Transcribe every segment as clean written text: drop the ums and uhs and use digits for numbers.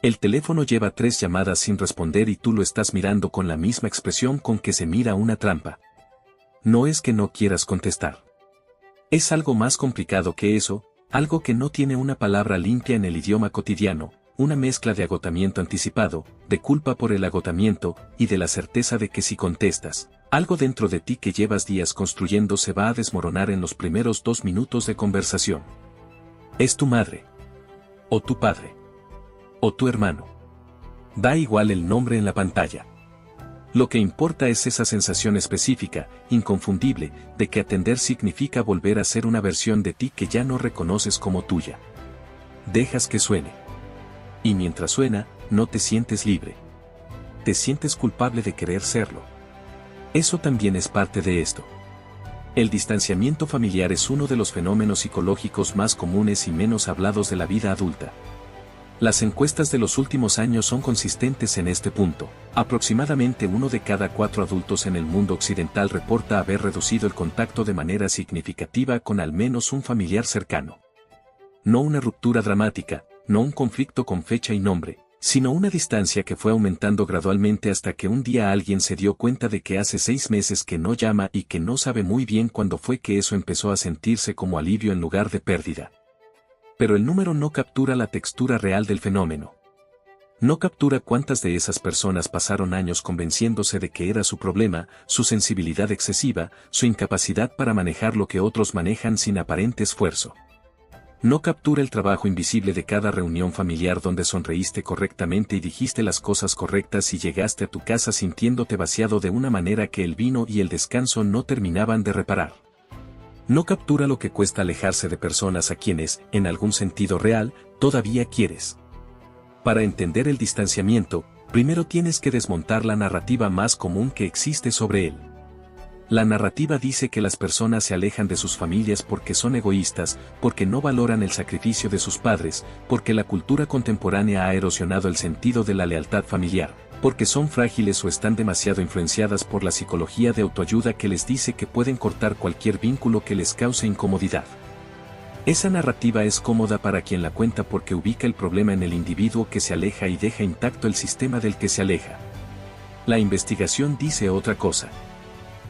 El teléfono lleva 3 llamadas sin responder y tú lo estás mirando con la misma expresión con que se mira una trampa. No es que no quieras contestar. Es algo más complicado que eso, algo que no tiene una palabra limpia en el idioma cotidiano, una mezcla de agotamiento anticipado, de culpa por el agotamiento, y de la certeza de que si contestas, algo dentro de ti que llevas días construyendo se va a desmoronar en los primeros 2 minutos de conversación. Es tu madre. O tu padre. O tu hermano. Da igual el nombre en la pantalla. Lo que importa es esa sensación específica, inconfundible, de que atender significa volver a ser una versión de ti que ya no reconoces como tuya. Dejas que suene. Y mientras suena, no te sientes libre. Te sientes culpable de querer serlo. Eso también es parte de esto. El distanciamiento familiar es uno de los fenómenos psicológicos más comunes y menos hablados de la vida adulta. Las encuestas de los últimos años son consistentes en este punto. Aproximadamente 1 de cada 4 adultos en el mundo occidental reporta haber reducido el contacto de manera significativa con al menos un familiar cercano. No una ruptura dramática, no un conflicto con fecha y nombre, sino una distancia que fue aumentando gradualmente hasta que un día alguien se dio cuenta de que hace 6 meses que no llama y que no sabe muy bien cuándo fue que eso empezó a sentirse como alivio en lugar de pérdida. Pero el número no captura la textura real del fenómeno. No captura cuántas de esas personas pasaron años convenciéndose de que era su problema, su sensibilidad excesiva, su incapacidad para manejar lo que otros manejan sin aparente esfuerzo. No captura el trabajo invisible de cada reunión familiar donde sonreíste correctamente y dijiste las cosas correctas y llegaste a tu casa sintiéndote vaciado de una manera que el vino y el descanso no terminaban de reparar. No captura lo que cuesta alejarse de personas a quienes, en algún sentido real, todavía quieres. Para entender el distanciamiento, primero tienes que desmontar la narrativa más común que existe sobre él. La narrativa dice que las personas se alejan de sus familias porque son egoístas, porque no valoran el sacrificio de sus padres, porque la cultura contemporánea ha erosionado el sentido de la lealtad familiar, porque son frágiles o están demasiado influenciadas por la psicología de autoayuda que les dice que pueden cortar cualquier vínculo que les cause incomodidad. Esa narrativa es cómoda para quien la cuenta porque ubica el problema en el individuo que se aleja y deja intacto el sistema del que se aleja. La investigación dice otra cosa.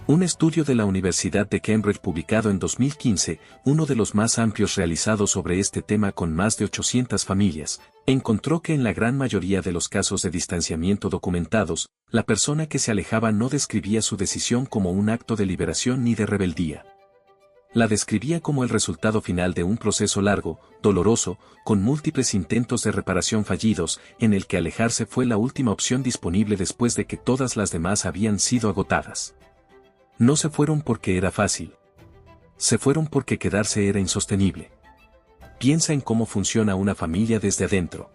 Un estudio de la Universidad de Cambridge publicado en 2015, uno de los más amplios realizados sobre este tema con más de 800 familias, encontró que en la gran mayoría de los casos de distanciamiento documentados, la persona que se alejaba no describía su decisión como un acto de liberación ni de rebeldía. La describía como el resultado final de un proceso largo, doloroso, con múltiples intentos de reparación fallidos, en el que alejarse fue la última opción disponible después de que todas las demás habían sido agotadas. No se fueron porque era fácil. Se fueron porque quedarse era insostenible. Piensa en cómo funciona una familia desde adentro.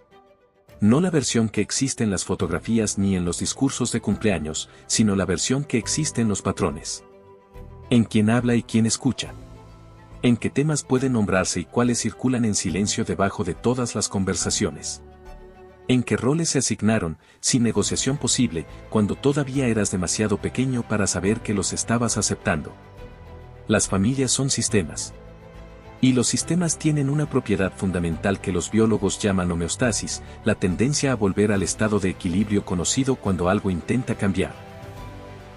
No la versión que existe en las fotografías ni en los discursos de cumpleaños, sino la versión que existe en los patrones. En quién habla y quién escucha. En qué temas pueden nombrarse y cuáles circulan en silencio debajo de todas las conversaciones. En qué roles se asignaron, sin negociación posible, cuando todavía eras demasiado pequeño para saber que los estabas aceptando. Las familias son sistemas. Y los sistemas tienen una propiedad fundamental que los biólogos llaman homeostasis, la tendencia a volver al estado de equilibrio conocido cuando algo intenta cambiar.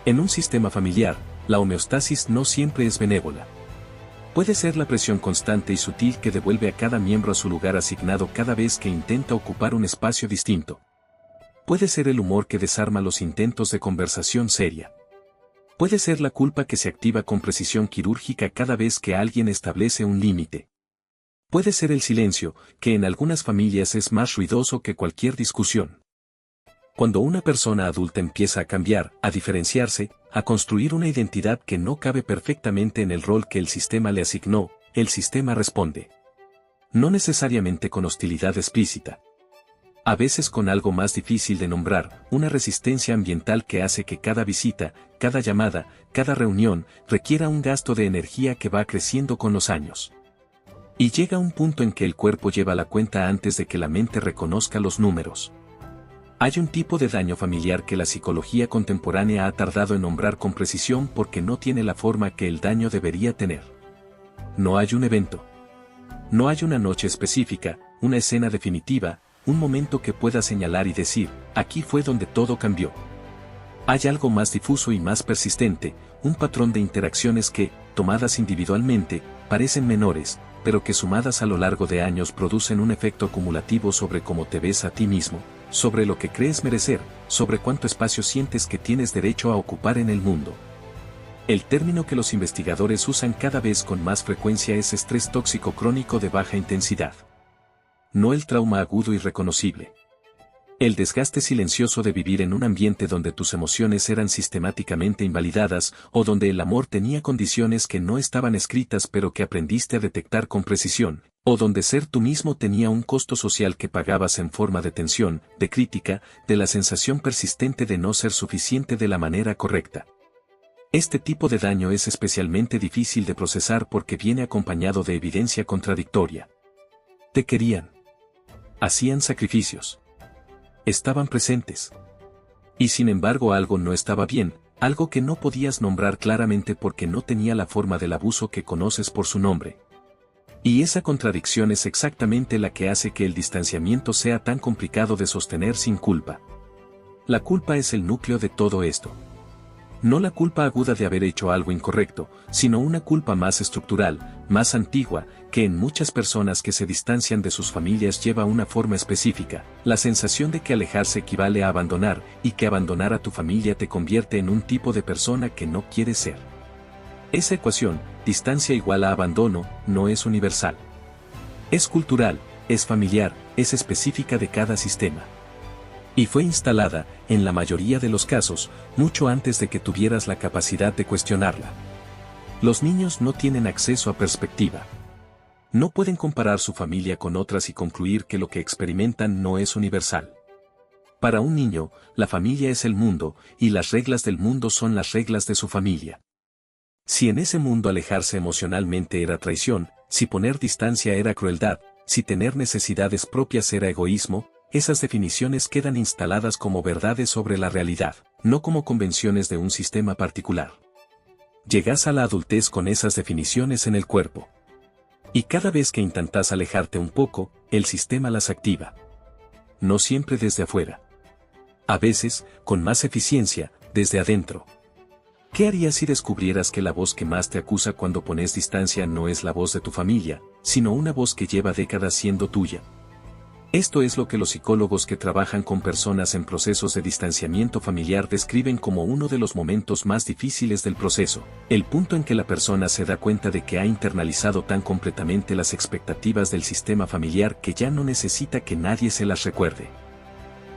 En un sistema familiar, la homeostasis no siempre es benévola. Puede ser la presión constante y sutil que devuelve a cada miembro a su lugar asignado cada vez que intenta ocupar un espacio distinto. Puede ser el humor que desarma los intentos de conversación seria. Puede ser la culpa que se activa con precisión quirúrgica cada vez que alguien establece un límite. Puede ser el silencio, que en algunas familias es más ruidoso que cualquier discusión. Cuando una persona adulta empieza a cambiar, a diferenciarse, a construir una identidad que no cabe perfectamente en el rol que el sistema le asignó, el sistema responde. No necesariamente con hostilidad explícita. A veces con algo más difícil de nombrar, una resistencia ambiental que hace que cada visita, cada llamada, cada reunión, requiera un gasto de energía que va creciendo con los años. Y llega un punto en que el cuerpo lleva la cuenta antes de que la mente reconozca los números. Hay un tipo de daño familiar que la psicología contemporánea ha tardado en nombrar con precisión porque no tiene la forma que el daño debería tener. No hay un evento. No hay una noche específica, una escena definitiva, un momento que pueda señalar y decir, aquí fue donde todo cambió. Hay algo más difuso y más persistente, un patrón de interacciones que, tomadas individualmente, parecen menores, pero que sumadas a lo largo de años producen un efecto acumulativo sobre cómo te ves a ti mismo, sobre lo que crees merecer, sobre cuánto espacio sientes que tienes derecho a ocupar en el mundo. El término que los investigadores usan cada vez con más frecuencia es estrés tóxico crónico de baja intensidad. No el trauma agudo y reconocible. El desgaste silencioso de vivir en un ambiente donde tus emociones eran sistemáticamente invalidadas o donde el amor tenía condiciones que no estaban escritas pero que aprendiste a detectar con precisión, o donde ser tú mismo tenía un costo social que pagabas en forma de tensión, de crítica, de la sensación persistente de no ser suficiente de la manera correcta. Este tipo de daño es especialmente difícil de procesar porque viene acompañado de evidencia contradictoria. Te querían. Hacían sacrificios. Estaban presentes. Y sin embargo algo no estaba bien, algo que no podías nombrar claramente porque no tenía la forma del abuso que conoces por su nombre. Y esa contradicción es exactamente la que hace que el distanciamiento sea tan complicado de sostener sin culpa. La culpa es el núcleo de todo esto. No la culpa aguda de haber hecho algo incorrecto, sino una culpa más estructural, más antigua, que en muchas personas que se distancian de sus familias lleva una forma específica, la sensación de que alejarse equivale a abandonar, y que abandonar a tu familia te convierte en un tipo de persona que no quieres ser. Esa ecuación, distancia igual a abandono, no es universal. Es cultural, es familiar, es específica de cada sistema. Y fue instalada, en la mayoría de los casos, mucho antes de que tuvieras la capacidad de cuestionarla. Los niños no tienen acceso a perspectiva. No pueden comparar su familia con otras y concluir que lo que experimentan no es universal. Para un niño, la familia es el mundo, y las reglas del mundo son las reglas de su familia. Si en ese mundo alejarse emocionalmente era traición, si poner distancia era crueldad, si tener necesidades propias era egoísmo, esas definiciones quedan instaladas como verdades sobre la realidad, no como convenciones de un sistema particular. Llegas a la adultez con esas definiciones en el cuerpo. Y cada vez que intentas alejarte un poco, el sistema las activa. No siempre desde afuera. A veces, con más eficiencia, desde adentro. ¿Qué harías si descubrieras que la voz que más te acusa cuando pones distancia no es la voz de tu familia, sino una voz que lleva décadas siendo tuya? Esto es lo que los psicólogos que trabajan con personas en procesos de distanciamiento familiar describen como uno de los momentos más difíciles del proceso, el punto en que la persona se da cuenta de que ha internalizado tan completamente las expectativas del sistema familiar que ya no necesita que nadie se las recuerde.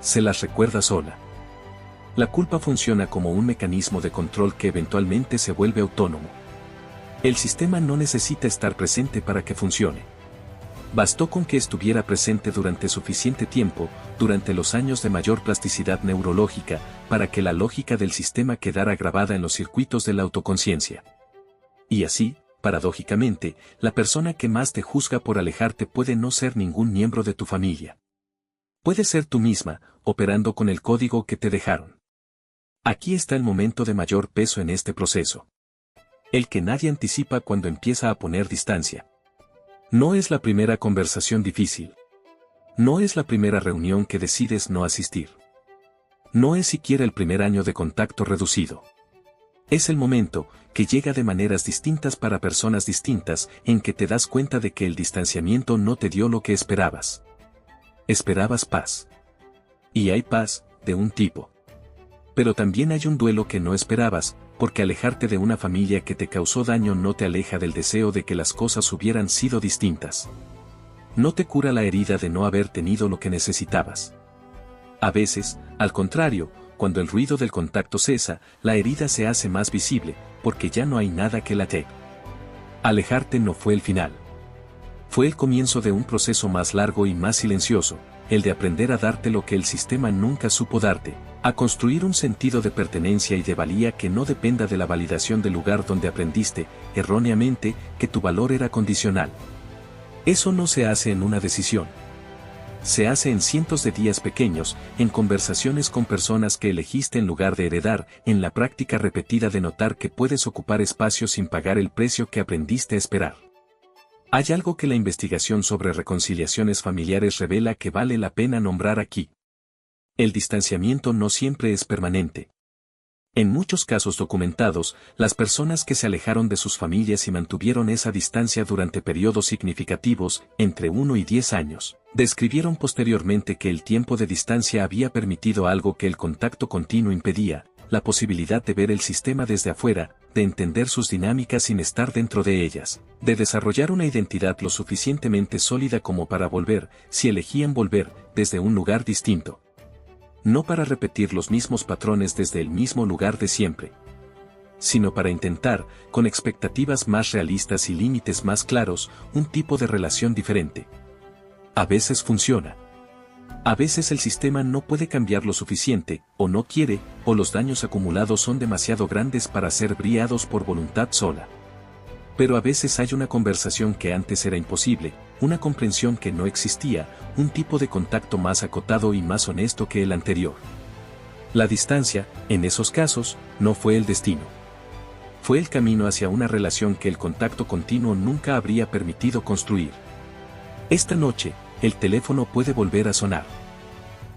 Se las recuerda sola. La culpa funciona como un mecanismo de control que eventualmente se vuelve autónomo. El sistema no necesita estar presente para que funcione. Bastó con que estuviera presente durante suficiente tiempo, durante los años de mayor plasticidad neurológica, para que la lógica del sistema quedara grabada en los circuitos de la autoconciencia. Y así, paradójicamente, la persona que más te juzga por alejarte puede no ser ningún miembro de tu familia. Puede ser tú misma, operando con el código que te dejaron. Aquí está el momento de mayor peso en este proceso. El que nadie anticipa cuando empieza a poner distancia. No es la primera conversación difícil. No es la primera reunión que decides no asistir. No es siquiera el primer año de contacto reducido. Es el momento, que llega de maneras distintas para personas distintas, en que te das cuenta de que el distanciamiento no te dio lo que esperabas. Esperabas paz. Y hay paz, de un tipo. Pero también hay un duelo que no esperabas, porque alejarte de una familia que te causó daño no te aleja del deseo de que las cosas hubieran sido distintas. No te cura la herida de no haber tenido lo que necesitabas. A veces, al contrario, cuando el ruido del contacto cesa, la herida se hace más visible, porque ya no hay nada que late. Alejarte no fue el final. Fue el comienzo de un proceso más largo y más silencioso, el de aprender a darte lo que el sistema nunca supo darte, a construir un sentido de pertenencia y de valía que no dependa de la validación del lugar donde aprendiste, erróneamente, que tu valor era condicional. Eso no se hace en una decisión. Se hace en cientos de días pequeños, en conversaciones con personas que elegiste en lugar de heredar, en la práctica repetida de notar que puedes ocupar espacio sin pagar el precio que aprendiste a esperar. Hay algo que la investigación sobre reconciliaciones familiares revela que vale la pena nombrar aquí. El distanciamiento no siempre es permanente. En muchos casos documentados, las personas que se alejaron de sus familias y mantuvieron esa distancia durante periodos significativos, entre 1 y 10 años, describieron posteriormente que el tiempo de distancia había permitido algo que el contacto continuo impedía, la posibilidad de ver el sistema desde afuera, de entender sus dinámicas sin estar dentro de ellas, de desarrollar una identidad lo suficientemente sólida como para volver, si elegían volver, desde un lugar distinto. No para repetir los mismos patrones desde el mismo lugar de siempre, sino para intentar, con expectativas más realistas y límites más claros, un tipo de relación diferente. A veces funciona. A veces el sistema no puede cambiar lo suficiente, o no quiere, o los daños acumulados son demasiado grandes para ser briados por voluntad sola. Pero a veces hay una conversación que antes era imposible, una comprensión que no existía, un tipo de contacto más acotado y más honesto que el anterior. La distancia, en esos casos, no fue el destino. Fue el camino hacia una relación que el contacto continuo nunca habría permitido construir. Esta noche, el teléfono puede volver a sonar.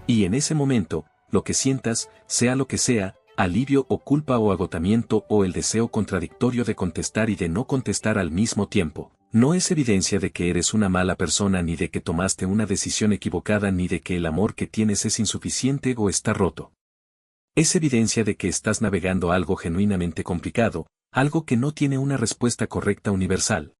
Y en ese momento, lo que sientas, sea lo que sea, alivio o culpa o agotamiento o el deseo contradictorio de contestar y de no contestar al mismo tiempo, no es evidencia de que eres una mala persona ni de que tomaste una decisión equivocada ni de que el amor que tienes es insuficiente o está roto. Es evidencia de que estás navegando algo genuinamente complicado, algo que no tiene una respuesta correcta universal.